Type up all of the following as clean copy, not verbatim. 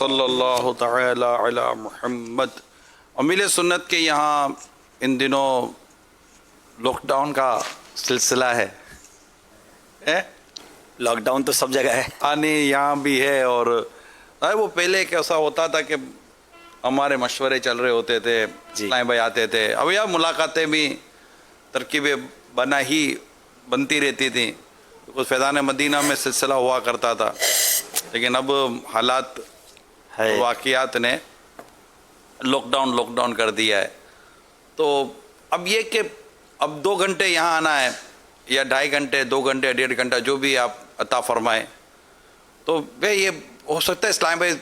صلی اللہ تعالی علی محمد۔ امیل سنت کے یہاں ان دنوں لاک ڈاؤن کا سلسلہ ہے۔ لاک ڈاؤن تو سب جگہ ہے، یہاں بھی ہے، اور وہ پہلے کیسا ہوتا تھا کہ ہمارے مشورے چل رہے ہوتے تھے، اسلام بھائی آتے تھے، اب یار ملاقاتیں بھی ترکیبیں بنتی رہتی تھیں، کچھ فیضان مدینہ میں سلسلہ ہوا کرتا تھا، لیکن اب حالات واقعات نے لاک ڈاؤن کر دیا ہے۔ تو اب یہ کہ اب 2 گھنٹے یہاں آنا ہے، یا 2.5 گھنٹے، 2 گھنٹے، 1.5 گھنٹہ، جو بھی آپ عطا فرمائیں، تو یہ ہو سکتا ہے اسلام بھائی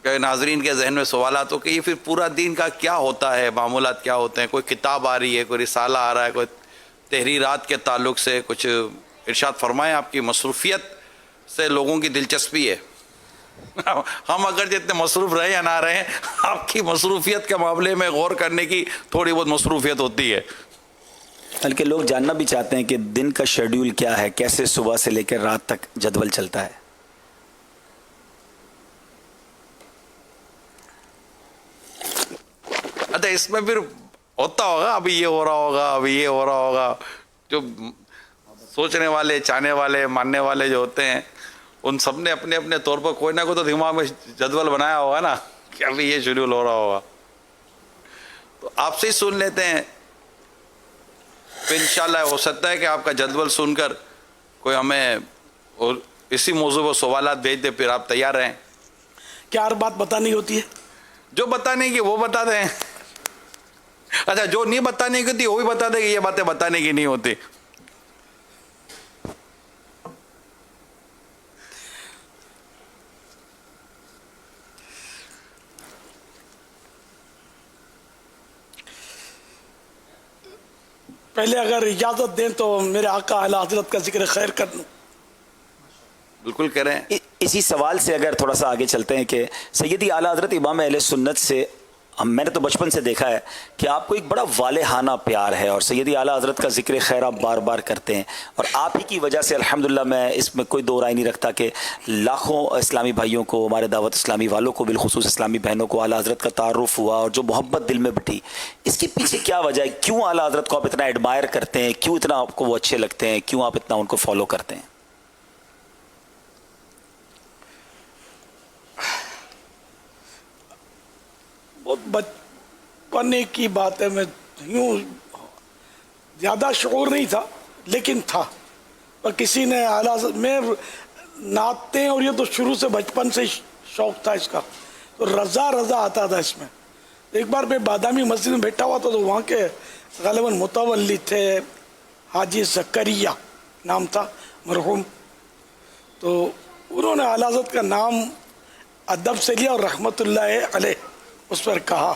کہ ناظرین کے ذہن میں سوالات ہو کہ یہ پھر پورا دین کا کیا ہوتا ہے، معمولات کیا ہوتے ہیں، کوئی کتاب آ رہی ہے، کوئی رسالہ آ رہا ہے، کوئی تحریرات کے تعلق سے کچھ ارشاد فرمائیں۔ آپ کی مصروفیت سے لوگوں کی دلچسپی ہے، ہم اگر جتنے مصروف رہے یا نہ رہے، آپ کی مصروفیت کے معاملے میں غور کرنے کی تھوڑی بہت مصروفیت ہوتی ہے۔ بلکہ لوگ جاننا بھی چاہتے ہیں کہ دن کا شیڈیول کیا ہے، کیسے صبح سے لے کر رات تک جدول چلتا ہے۔ اچھا، اس میں پھر ہوتا ہوگا، ابھی یہ ہو رہا ہوگا، ابھی یہ ہو رہا ہوگا، جو سوچنے والے، چاہنے والے، ماننے والے جو ہوتے ہیں، ان سب نے اپنے اپنے طور پر کوئی نہ کوئی تو دماغ میں جدول بنایا ہوگا نا کہ ابھی یہ شیڈیول ہو رہا ہوگا۔ تو آپ سے ہی سن لیتے ہیں، پھر انشاءاللہ ہو سکتا ہے کہ آپ کا جدول سن کر کوئی ہمیں اسی موضوع پر سوالات بھیج دے، پھر آپ تیار رہیں۔ کیا ہر بات بتانی ہوتی ہے؟ جو بتانے کی وہ بتا دیں، اچھا جو نہیں بتانے کی ہوتی وہ بھی بتا دیں کہ یہ باتیں بتانے کی نہیں ہوتی۔ پہلے اگر اجازت دیں تو میرے آقا اعلیٰ حضرت کا ذکر خیر کر لوں۔ بالکل کریں۔ اسی سوال سے اگر تھوڑا سا آگے چلتے ہیں کہ سیدی اعلیٰ حضرت امام اہل سنت سے میں نے تو بچپن سے دیکھا ہے کہ آپ کو ایک بڑا والہانہ پیار ہے، اور سیدی اعلیٰ حضرت کا ذکر خیر آپ بار بار کرتے ہیں، اور آپ ہی کی وجہ سے الحمدللہ میں اس میں کوئی دو رائے نہیں رکھتا کہ لاکھوں اسلامی بھائیوں کو، ہمارے دعوت اسلامی والوں کو، بالخصوص اسلامی بہنوں کو اعلیٰ حضرت کا تعارف ہوا، اور جو محبت دل میں بٹھی، اس کے پیچھے کیا وجہ ہے؟ کیوں اعلیٰ حضرت کو آپ اتنا ایڈمائر کرتے ہیں؟ کیوں اتنا آپ کو وہ اچھے لگتے ہیں؟ کیوں آپ اتنا ان کو فالو کرتے ہیں؟ بہت بچپنے کی بات ہے، میں یوں زیادہ شعور نہیں تھا لیکن تھا، اور کسی نے اعلیٰ میں نعتیں، اور یہ تو شروع سے بچپن سے شوق تھا اس کا، تو رضا آتا تھا اس میں۔ ایک بار میں بادامی مسجد میں بیٹھا ہوا تھا، تو وہاں کے غالباً متولی تھے، حاجی زکریا نام تھا مرحوم، تو انہوں نے اعلیٰ حضرت کا نام ادب سے لیا اور رحمت اللہ علیہ اس پر کہا،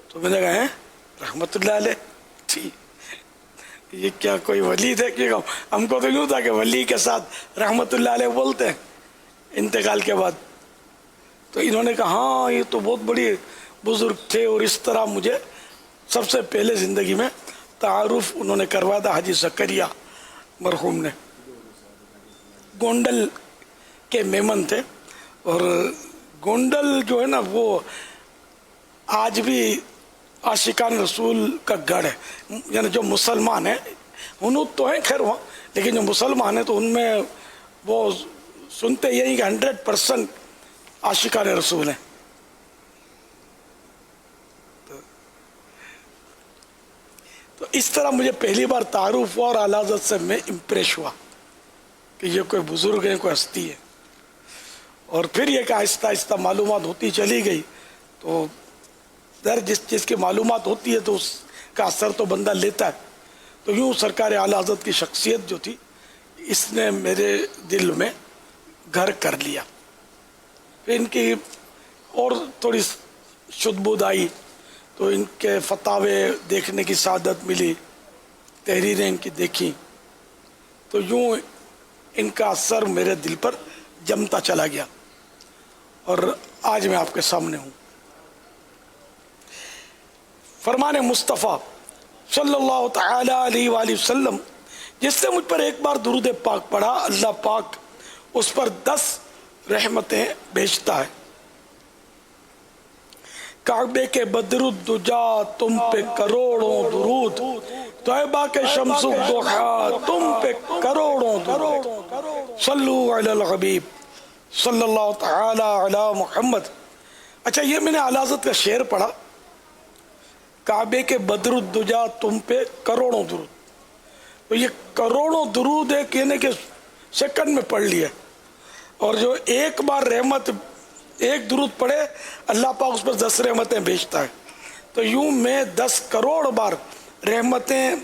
تو میں نے کہا رحمت اللہ علیہ، ٹھیک، یہ کیا کوئی ولی تھے؟ کہ ہم کو تو یوں تھا کہ ولی کے ساتھ رحمت اللہ علیہ بولتے ہیں انتقال کے بعد، تو انہوں نے کہا ہاں یہ تو بہت بڑی بزرگ تھے، اور اس طرح مجھے سب سے پہلے زندگی میں تعارف انہوں نے کروایا تھا حاجی زکریا مرحوم نے، گونڈل کے میمن تھے، اور گونڈل جو ہے نا وہ آج بھی عاشقان رسول کا گڑھ ہے، یعنی جو مسلمان ہیں، ہنود تو ہیں خیر وہاں، لیکن جو مسلمان ہیں تو ان میں وہ سنتے یہی کہ 100% عاشقان رسول ہیں۔ تو اس طرح مجھے پہلی بار تعارف ہوا، اور اعلیٰ حضرت سے میں امپریس ہوا کہ یہ کوئی بزرگ ہے، کوئی ہستی ہے، اور پھر یہ کہ آہستہ آہستہ معلومات ہوتی چلی گئی، تو جس چیز کی معلومات ہوتی ہے تو اس کا اثر تو بندہ لیتا ہے، تو یوں سرکار اعلیٰ حضرت کی شخصیت جو تھی اس نے میرے دل میں گھر کر لیا۔ پھر ان کی اور تھوڑی شد بود آئی تو ان کے فتاوے دیکھنے کی سعادت ملی، تحریریں ان کی دیکھی، تو یوں ان کا اثر میرے دل پر جمتا چلا گیا، اور آج میں آپ کے سامنے ہوں۔ فرمان مصطفیٰ صلی اللہ تعالی علیہ وآلہ وسلم، جس نے مجھ پر ایک بار درود پاک پڑھا، اللہ پاک اس پر 10 رحمتیں بھیجتا ہے۔ کعبے کے بدرالدجا تم پہ کروڑوں درود، طیبہ کے شمس الضحیٰ تم پہ کروڑوں درود، صلو علی الحبیب صلی اللہ تعالی علی محمد۔ اچھا یہ میں نے اعلیٰ حضرت کا شعر پڑھا، کعبے کے بدرالدجا تم پہ کروڑوں درود، تو یہ کروڑوں درود ایک یعنی کہ سیکنڈ میں پڑھ لیا، اور جو ایک بار رحمت ایک درود پڑھے اللہ پاک اس پر 10 رحمتیں بھیجتا ہے، تو یوں میں 10 کروڑ بار رحمتیں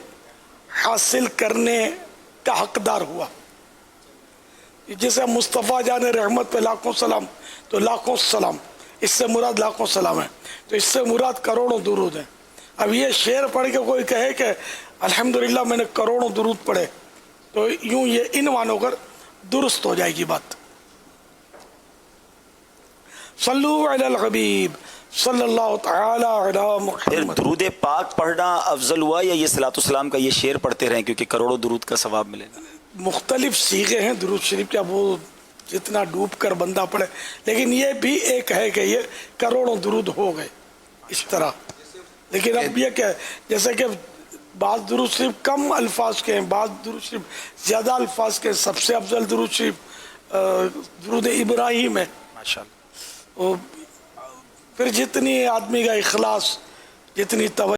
حاصل کرنے کا حقدار ہوا۔ جیسے مصطفیٰ جان رحمت پہ لاکھوں سلام، تو لاکھوں سلام، اس سے مراد لاکھوں سلام ہے، تو اس سے مراد کروڑوں درود ہیں۔ اب یہ شعر پڑھ کے کوئی کہے کہ الحمدللہ میں نے کروڑوں درود پڑھے، تو یوں یہ ان معنوں کر درست ہو جائے گی بات۔ صلو علی الحبیب صلی اللہ تعالی علی پھر محمد۔ درود پاک پڑھنا افضل ہوا یا یہ صلاۃ السلام کا یہ شعر پڑھتے رہیں کیونکہ کروڑوں درود کا ثواب ملے گا؟ مختلف صیغے ہیں درود شریف کے، اب وہ جتنا ڈوب کر بندہ پڑھے، لیکن یہ بھی ایک ہے کہ یہ کروڑوں درود ہو گئے اس طرح۔ لیکن اب یہ کہ جیسے کہ بعض درود شریف کم الفاظ کے ہیں، بعض درود شریف زیادہ الفاظ کے ہیں، سب سے افضل درود شریف درود ابراہیم ہے۔ ماشاءاللہ۔ پھر جتنی آدمی کا اخلاص، جتنی توجہ